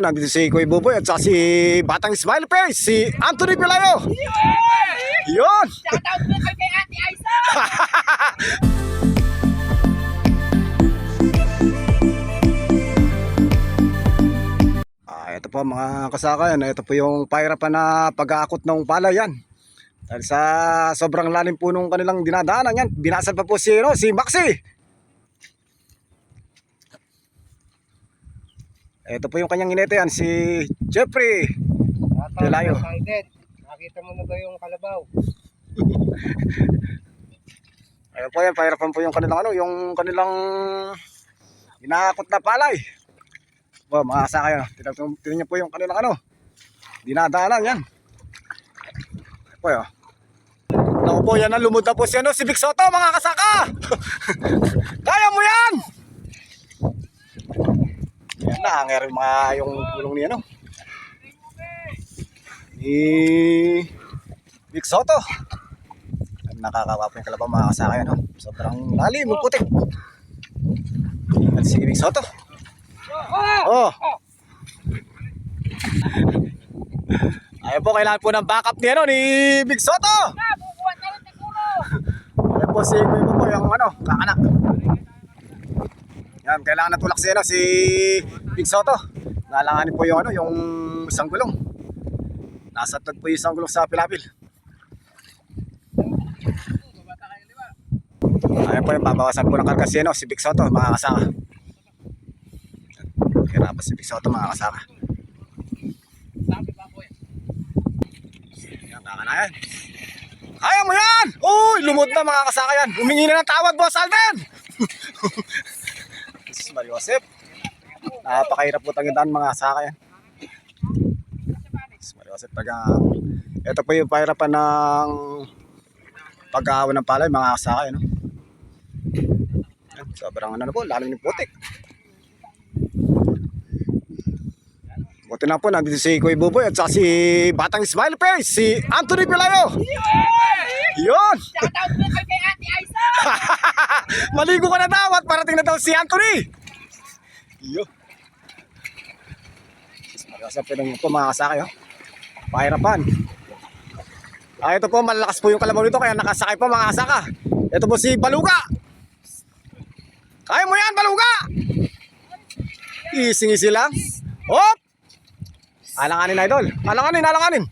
Nandito si Kuya Buboy at saka si Batang Smile Face, si Anthony Pelayo. Yun! Shoutout mo kay Ate Aiza! Ito po mga kasakayan, ito po yung pahirapan na pag-aakot ng palay yan. Dahil sa sobrang lalim po nung kanilang dinadaanan yan, binasal pa po si Maxi. Ito po yung kanyang inete yan, si Jeffrey Pelayo. Nakita mo na ba yung kalabaw? Ayun po yan, pahirapan po yung kanilang inaakot na palay. Wow, mga kasakayan, tingnan niyo po yung kanilang dinadaanan yan. Po yun. Naku po, yan ang lumod na po si Big Soto, mga kasaka. Kaya mo yan! Yan na, hanggang yung gulong ni ni Big Soto. Nakakawa po yung kalabaw, mga kasaka yan. Sobrang lalim, putik. At si Big Soto. Oh. Ayun po, kailangan po ng backup ni Big Soto. Ayun po si Kuya Buboy, yung kakanak. Yan, kailangan natulak si Big Soto. Nalanganin po yung yung isang gulong. Nasatag po yung isang gulong sa pilapil. Ayun po yung babawasan po ng karga si Big Soto, mga kasaka. Hirapan si Big Soto, mga kasaka. Yan, kakanayan. Kaya mo yan! Uy, lumot na, mga kasaka yan. Humingi na ng tawad, Boss Alden! Jesus Maria Joseph. Napakahirap po tangindaan, mga kasaka yan. Jesus Maria Joseph, ito po yung pahirapan ng pag-aawan ng palay, mga kasaka yan. Sobrang po, lalim ng putik. Buti na po, nandito si Kuya Buboy at saka si Batang Smile Face, si Anthony Pelayo. Yun! Shoutout mo kay Ate Aiza! Maligo ka na daw at parating na daw si Anthony. Yun. Sa pinang po, mga kasakay. Pahirapan. Ito po, malakas po yung kalabaw nito kaya nakasakay po, mga kasaka. Ito po si Baluga. Kaya mo yan, Baluga! Ising-isi lang. Hop! Alanganin, idol. Alanganin.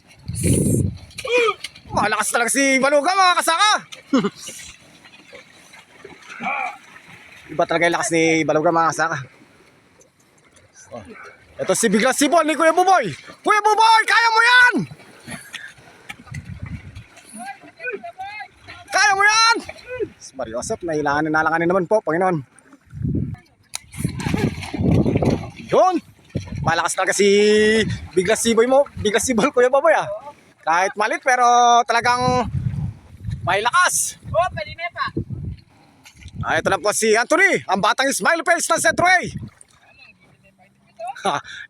Malakas talaga si Baluga, mga kasaka. Iba talaga yung lakas ni Baluga, mga kasaka. Ito si Bigla Sibol ni Kuya Buboy. Kuya Buboy, kaya mo yan! Kaya mo yan! Mario Joseph, nalanganin naman po, Panginoon. Yun! Malakas talaga si Bigla Sibol Kuya Buboy, Kahit malit pero talagang may lakas. Oh, pwede na pa! Ito na po si Anthony, ang batang smile face ng Centro A.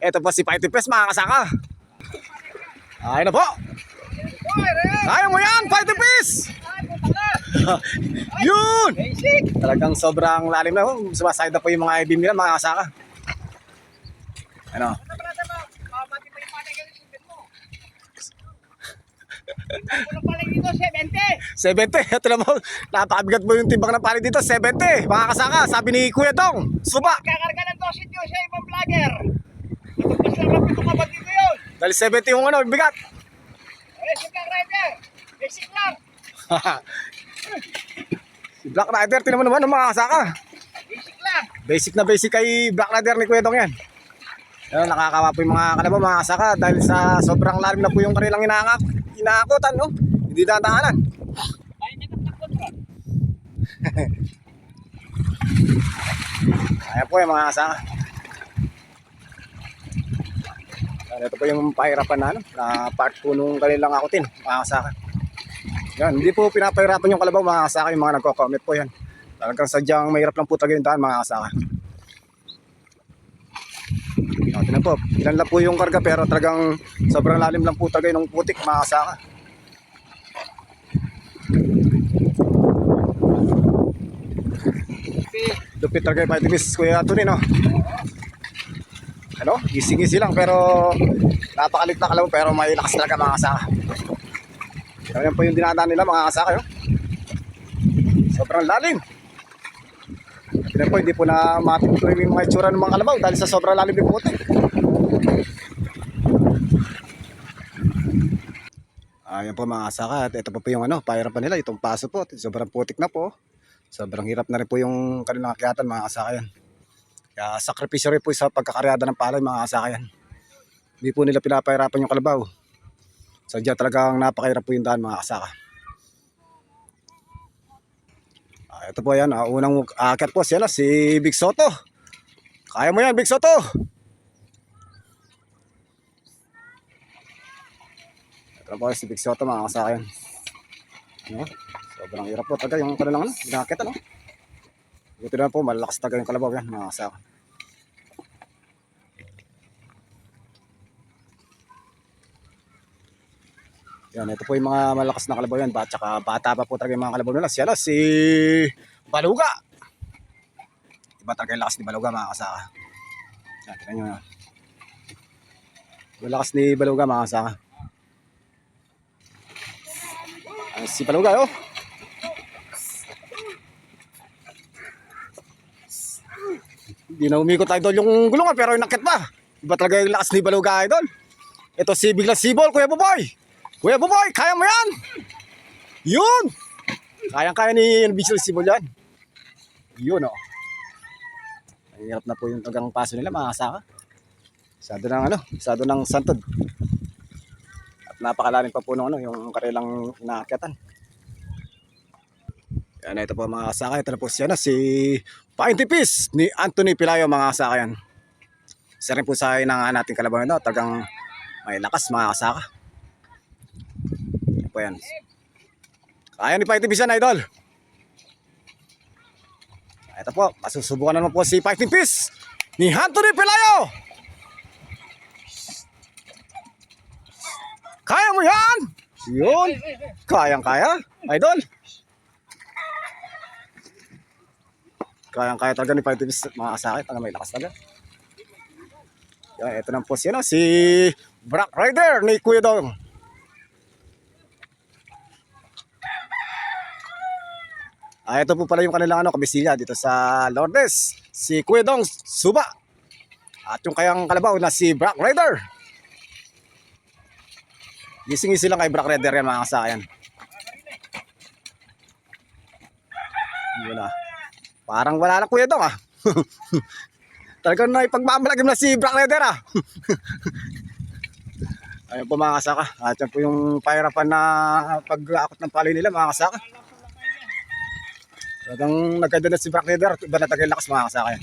Ito po si Fighting Face, mga kasaka. Ayun na po. Kaya mo yan, Fighting Face! Yun! Talagang sobrang lalim na. Sumaside na po yung mga i-beam nila, mga kasaka. Ano? Ano pala dito, 70? 70. Ito na po. Napakabigat po yung timbang ng pali dito. 70. Mga kasaka. Sabi ni Kuya Dong. Suba. Kakarga ng dosit yun sa ibang vlogger. Mas lapit ko kapag dito yun. Dahil 70 yung bigat. Basic lang, rider. Basic lang. Si Black Rider. Tinan mo naman mga kasaka. Basic lang. Basic na basic kay Black Rider ni Kuya Dong yan. Yan, nakakawa po yung mga kalabaw, mga kasaka. Dahil sa sobrang lalim na po yung kanilang inaakotan, no? Hindi dadaanan. Ay, hindi ka kontra. Ayan po yung mga kasaka. Ito po yung pahirapan na part po nung kanilang akutin, mga kasaka. Yan, hindi po pinapahirapan yung kalabaw, mga kasaka, yung mga nagko-comment po yan. Talagang sadyang mahirap lang po talaga yung daan, mga kasaka. Ito na po, ilan lang po yung karga pero talagang sobrang lalim lang po talaga yung putik, mga kasaka. Lupit talaga yung Fighting Face, Kuya Anthony, no? ano, gising-gising lang pero napakalit na kalabaw pero may lakas talaga mga kasaka. Yan po yung dinadaan nila mga kasaka yun. Sobrang lalim. Yan po, hindi po na matutuloy yung mga itsura ng mga kalabaw dahil sa sobrang lalim ng putik. Ayan po mga kasaka, at ito po yung ano, pahirapan nila, itong paso po, sobrang putik na po. Sobrang hirap na rin po yung kanilang akyatan mga kasaka yan. Kaya sakripisyo rin po sa pagkakaryada ng palay mga kasaka yan. Hindi po nila pinapahirapan yung kalabaw. Sadya talagang napakahirap po yung daan mga kasaka. Ito po yan, unang aakyat po siya si Big Soto. Kaya mo yan Big Soto. Ito po si Big Soto mga kasaka yan. Ano? Sobrang hirap po talaga yung kanilang ano, ginakit ano. Buti na po, malakas talaga yung kalabaw yan mga kasaka. Yan, ito po yung mga malakas na kalabaw yan. Tsaka bata pa po talaga yung mga kalabaw nila. Siya si Baluga. Iba talaga yung lakas ni Baluga mga kasaka. Yan, tignan nyo yan. Yung lakas ni Baluga mga kasaka. Si Baluga oh. Hindi na umikot idol yung gulungan pero inakit pa. Iba talaga yung lakas ni Baluga idol. Ito si Bigla Sibol, Kuya Buboy. Kuya Buboy, kaya mo yan? Yun! Kayang-kaya ni Bigla Sibol yan. Yun oh. Mahirap na po yung tagang paso nila mga kasaka. Masyado ng ano, masyado ng santod. Napakalalim pa po nung ano, yung kanilang inaakyatan. Yan, ito po mga kasaka. Ito na po siya na si Paintipis ni Anthony Pilayo mga kasaka yan. Isa rin po sa inangaan natin kalabaw na talagang may lakas mga kasaka. Yan po yan. Kaya ni Paintipis yan idol. Ito po, masusubukan naman po si Paintipis ni Anthony Pilayo. Kaya mo yan! Yun! Kayang-kaya, idol! Kayang-kaya talaga ni Paintipis mga kasakit. Talaga may lakas talaga. Yan, ito na po siya si Black Rider ni Kuya Dong. Ito po pala yung kanilang ano, kabisilya dito sa Lourdes. Si Kuya Dong Suba. At yung kayang kalabaw na si Black Rider. Gising-gising lang kay Black Rider yan mga kasakayan. Yun na. Parang wala na Kuya Dong ah. Talagang na ipagmamalagim na si Black Rider ah. Ayun po mga kasaka. At yan po yung pahirapan na pag-aakot ng palay nila mga kasaka. Talagang nagkanda na si Black Rider. Iba na tagay lakas mga kasakayan.